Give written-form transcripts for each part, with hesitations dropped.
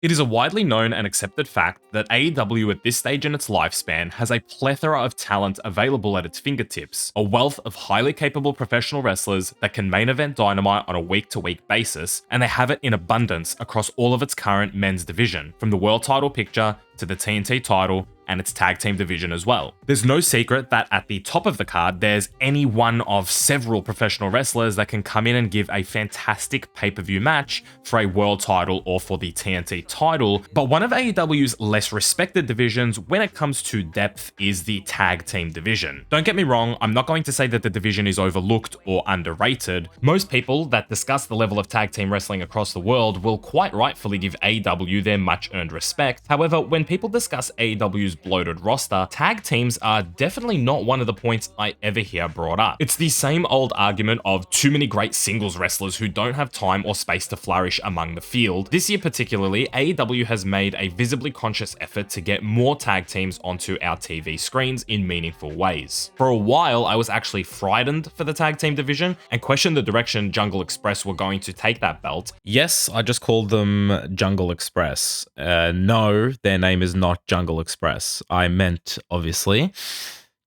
It is a widely known and accepted fact that AEW at this stage in its lifespan has a plethora of talent available at its fingertips, a wealth of highly capable professional wrestlers that can main event Dynamite on a week-to-week basis, and they have it in abundance across all of its current men's division, from the world title picture to the TNT title and its tag team division as well. There's no secret that at the top of the card, there's any one of several professional wrestlers that can come in and give a fantastic pay-per-view match for a world title or for the TNT title, but one of AEW's less respected divisions when it comes to depth is the tag team division. Don't get me wrong, I'm not going to say that the division is overlooked or underrated. Most people that discuss the level of tag team wrestling across the world will quite rightfully give AEW their much-earned respect. However, when people discuss AEW's bloated roster, tag teams are definitely not one of the points I ever hear brought up. It's the same old argument of too many great singles wrestlers who don't have time or space to flourish among the field. This year particularly, AEW has made a visibly conscious effort to get more tag teams onto our TV screens in meaningful ways. For a while, I was actually frightened for the tag team division and questioned the direction Jungle Express were going to take that belt. Yes, I just called them Jungle Express. No, their name is not Jungle Express. I meant, obviously,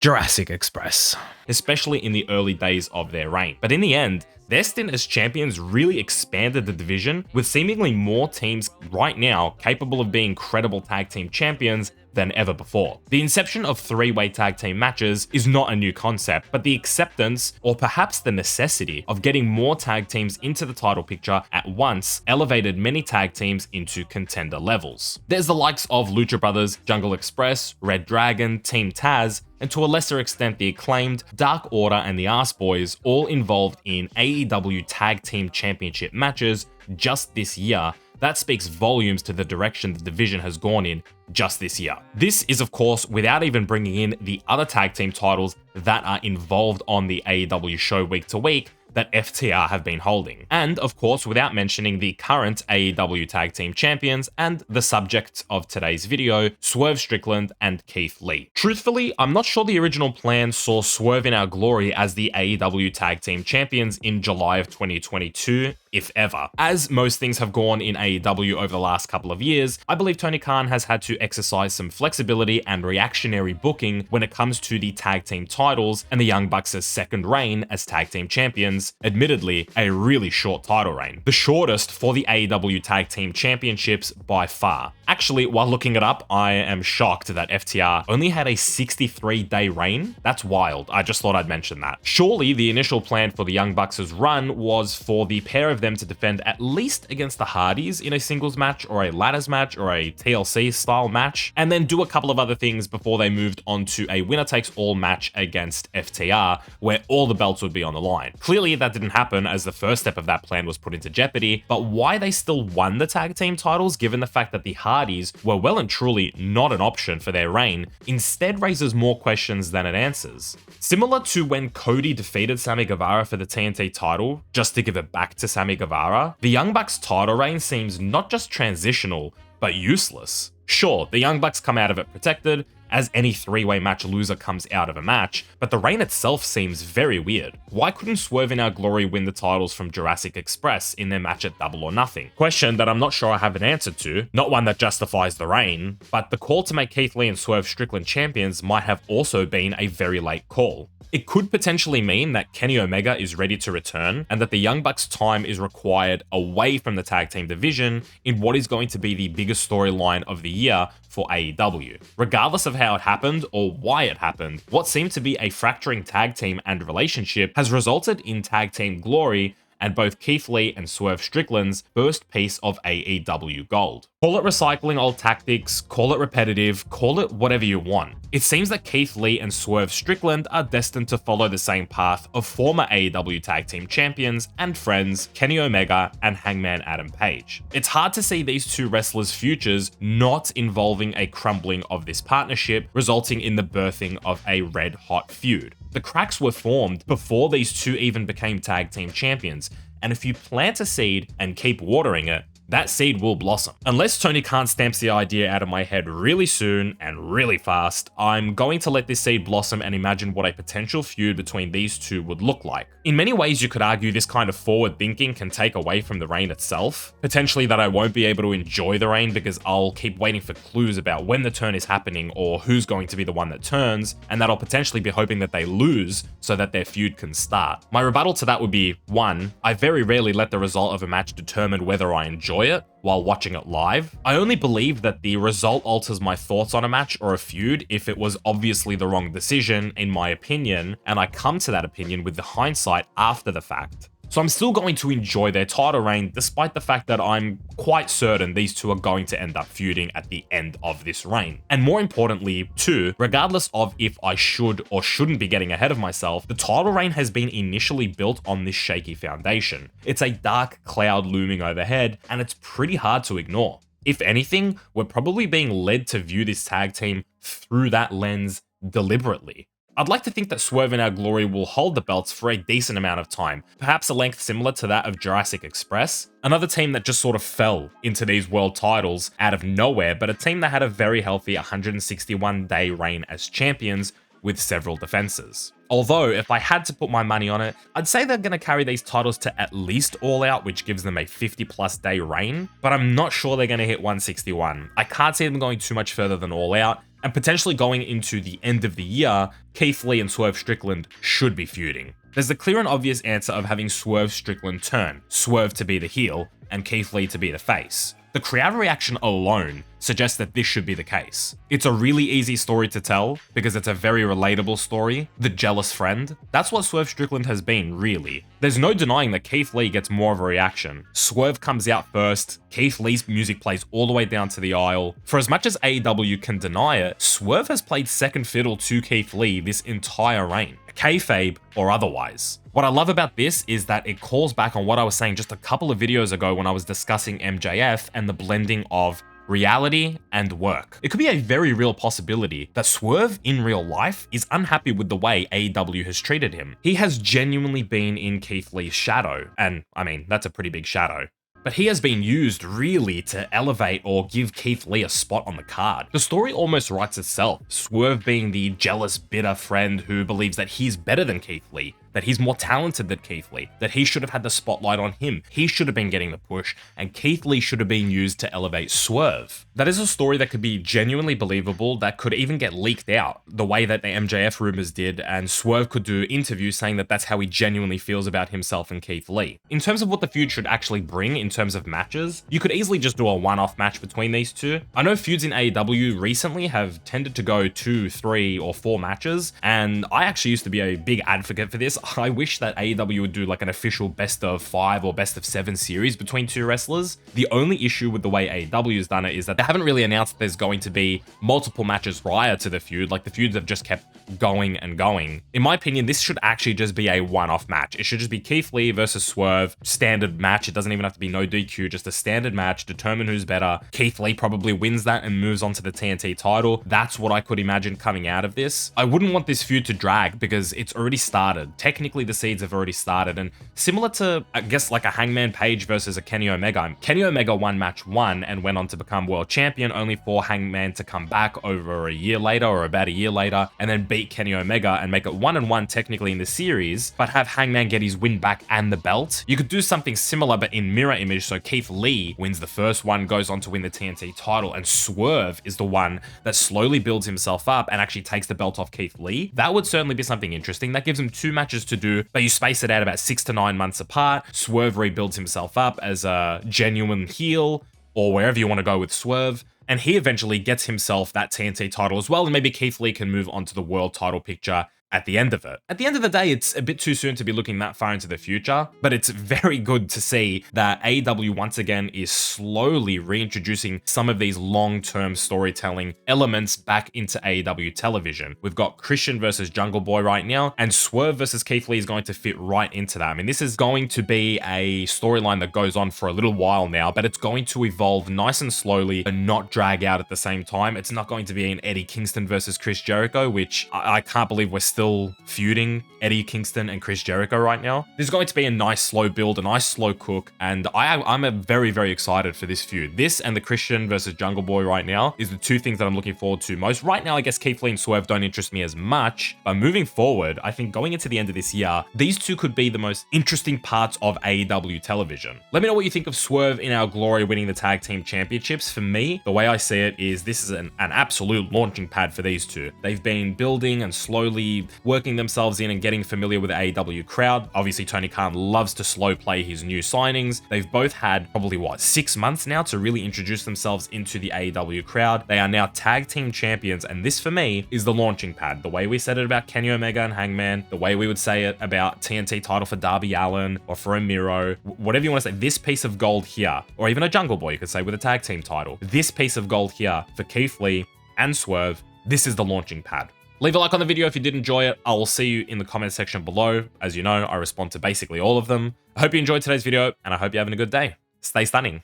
Jurassic Express, especially in the early days of their reign. But in the end, their stint as champions really expanded the division, with seemingly more teams right now capable of being credible tag team champions than ever before. The inception of three-way tag team matches is not a new concept, but the acceptance, or perhaps the necessity, of getting more tag teams into the title picture at once elevated many tag teams into contender levels. There's the likes of Lucha Brothers, Jungle Express, Red Dragon, Team Taz, and to a lesser extent the acclaimed Dark Order and the Ass Boys, all involved in AEW Tag Team Championship matches just this year. That speaks volumes to the direction the division has gone in just this year. This is, of course, without even bringing in the other tag team titles that are involved on the AEW show week to week that FTR have been holding. And, of course, without mentioning the current AEW Tag Team Champions and the subject of today's video, Swerve Strickland and Keith Lee. Truthfully, I'm not sure the original plan saw Swerve in our glory as the AEW Tag Team Champions in July of 2022, if ever. As most things have gone in AEW over the last couple of years, I believe Tony Khan has had to exercise some flexibility and reactionary booking when it comes to the tag team titles and the Young Bucks' second reign as tag team champions. Admittedly, a really short title reign. The shortest for the AEW Tag Team Championships by far. Actually, while looking it up, I am shocked that FTR only had a 63-day reign. That's wild. I just thought I'd mention that. Surely, the initial plan for the Young Bucks' run was for the pair of them to defend at least against the Hardys in a singles match or a ladders match or a TLC-style match, and then do a couple of other things before they moved on to a winner-takes-all match against FTR, where all the belts would be on the line. Clearly, that didn't happen as the first step of that plan was put into jeopardy, but why they still won the tag team titles given the fact that the Hardys were well and truly not an option for their reign instead raises more questions than it answers. Similar to when Cody defeated Sammy Guevara for the TNT title, just to give it back to Sammy Guevara, the Young Bucks title reign seems not just transitional, but useless. Sure, the Young Bucks come out of it protected, as any three-way match loser comes out of a match, but the reign itself seems very weird. Why couldn't Swerve in our glory win the titles from Jurassic Express in their match at Double or Nothing? Question that I'm not sure I have an answer to, not one that justifies the reign, but the call to make Keith Lee and Swerve Strickland champions might have also been a very late call. It could potentially mean that Kenny Omega is ready to return and that the Young Bucks' time is required away from the tag team division in what is going to be the biggest storyline of the year for AEW. Regardless of how it happened or why it happened, what seemed to be a fracturing tag team and relationship has resulted in tag team glory and both Keith Lee and Swerve Strickland's first piece of AEW gold. Call it recycling old tactics, call it repetitive, call it whatever you want. It seems that Keith Lee and Swerve Strickland are destined to follow the same path of former AEW Tag Team Champions and friends Kenny Omega and Hangman Adam Page. It's hard to see these two wrestlers' futures not involving a crumbling of this partnership, resulting in the birthing of a red-hot feud. The cracks were formed before these two even became tag team champions, and if you plant a seed and keep watering it, that seed will blossom. Unless Tony Khan stamps the idea out of my head really soon and really fast, I'm going to let this seed blossom and imagine what a potential feud between these two would look like. In many ways, you could argue this kind of forward thinking can take away from the reign itself. Potentially that I won't be able to enjoy the reign because I'll keep waiting for clues about when the turn is happening or who's going to be the one that turns, and that I'll potentially be hoping that they lose so that their feud can start. My rebuttal to that would be, 1, I very rarely let the result of a match determine whether I enjoy it while watching it live. I only believe that the result alters my thoughts on a match or a feud if it was obviously the wrong decision, in my opinion, and I come to that opinion with the hindsight after the fact. So I'm still going to enjoy their title reign despite the fact that I'm quite certain these two are going to end up feuding at the end of this reign. And more importantly, too, regardless of if I should or shouldn't be getting ahead of myself, the title reign has been initially built on this shaky foundation. It's a dark cloud looming overhead, and it's pretty hard to ignore. If anything, we're probably being led to view this tag team through that lens deliberately. I'd like to think that Swerve in Our Glory will hold the belts for a decent amount of time, perhaps a length similar to that of Jurassic Express, another team that just sort of fell into these world titles out of nowhere, but a team that had a very healthy 161-day reign as champions with several defenses. Although, if I had to put my money on it, I'd say they're going to carry these titles to at least All Out, which gives them a 50+ day reign, but I'm not sure they're going to hit 161. I can't see them going too much further than All Out, and potentially going into the end of the year, Keith Lee and Swerve Strickland should be feuding. There's the clear and obvious answer of having Swerve Strickland turn, Swerve to be the heel, and Keith Lee to be the face. The crowd reaction alone suggests that this should be the case. It's a really easy story to tell because it's a very relatable story. The jealous friend. That's what Swerve Strickland has been, really. There's no denying that Keith Lee gets more of a reaction. Swerve comes out first, Keith Lee's music plays all the way down to the aisle. For as much as AEW can deny it, Swerve has played second fiddle to Keith Lee this entire reign, kayfabe or otherwise. What I love about this is that it calls back on what I was saying just a couple of videos ago when I was discussing MJF and the blending of reality and work. It could be a very real possibility that Swerve in real life is unhappy with the way AEW has treated him. He has genuinely been in Keith Lee's shadow, and I mean, that's a pretty big shadow. But he has been used really to elevate or give Keith Lee a spot on the card. The story almost writes itself, Swerve being the jealous, bitter friend who believes that he's better than Keith Lee, that he's more talented than Keith Lee, that he should have had the spotlight on him, he should have been getting the push, and Keith Lee should have been used to elevate Swerve. That is a story that could be genuinely believable, that could even get leaked out, the way that the MJF rumors did, and Swerve could do interviews saying that that's how he genuinely feels about himself and Keith Lee. In terms of what the feud should actually bring in terms of matches, you could easily just do a one-off match between these two. I know feuds in AEW recently have tended to go 2, 3, or 4 matches, and I actually used to be a big advocate for this. I wish that AEW would do like an official best of 5 or best of 7 series between two wrestlers. The only issue with the way AEW has done it is that they haven't really announced there's going to be multiple matches prior to the feud. Like the feuds have just kept going and going. In my opinion, this should actually just be a one-off match. It should just be Keith Lee versus Swerve, standard match. It doesn't even have to be no DQ, just a standard match, determine who's better. Keith Lee probably wins that and moves on to the TNT title. That's what I could imagine coming out of this. I wouldn't want this feud to drag because it's already started. Technically, the seeds have already started, and similar to, I guess, like a Hangman Page versus a Kenny Omega. Kenny Omega won match 1 and went on to become world champion, only for Hangman to come back over a year later or about a year later and then beat Kenny Omega and make it 1-1 technically in the series, but have Hangman get his win back and the belt. You could do something similar but in mirror image, so Keith Lee wins the first one, goes on to win the TNT title, and Swerve is the one that slowly builds himself up and actually takes the belt off Keith Lee. That would certainly be something interesting. That gives him 2 matches to do, but you space it out about 6 to 9 months apart. Swerve rebuilds himself up as a genuine heel, or wherever you want to go with Swerve, and he eventually gets himself that TNT title as well, and maybe Keith Lee can move on to the world title picture at the end of it. At the end of the day, it's a bit too soon to be looking that far into the future, but it's very good to see that AEW once again is slowly reintroducing some of these long-term storytelling elements back into AEW television. We've got Christian versus Jungle Boy right now, and Swerve versus Keith Lee is going to fit right into that. I mean, this is going to be a storyline that goes on for a little while now, but it's going to evolve nice and slowly and not drag out at the same time. It's not going to be an Eddie Kingston versus Chris Jericho, which I can't believe we're still still feuding Eddie Kingston and Chris Jericho right now. This is going to be a nice slow build, a nice slow cook, and I'm very, very excited for this feud. This and the Christian versus Jungle Boy right now is the two things that I'm looking forward to most. Right now, I guess Keith Lee and Swerve don't interest me as much, but moving forward, I think going into the end of this year, these two could be the most interesting parts of AEW television. Let me know what you think of Swerve in Our Glory winning the Tag Team Championships. For me, the way I see it is this is an absolute launching pad for these two. They've been building and slowly working themselves in and getting familiar with the AEW crowd. Obviously, Tony Khan loves to slow play his new signings. They've both had probably, 6 months now to really introduce themselves into the AEW crowd. They are now Tag Team Champions, and this for me is the launching pad. The way we said it about Kenny Omega and Hangman, the way we would say it about TNT title for Darby Allin or for a Miro, whatever you want to say, this piece of gold here, or even a Jungle Boy, you could say with a tag team title, this piece of gold here for Keith Lee and Swerve, this is the launching pad. Leave a like on the video if you did enjoy it. I will see you in the comment section below. As you know, I respond to basically all of them. I hope you enjoyed today's video, and I hope you're having a good day. Stay stunning.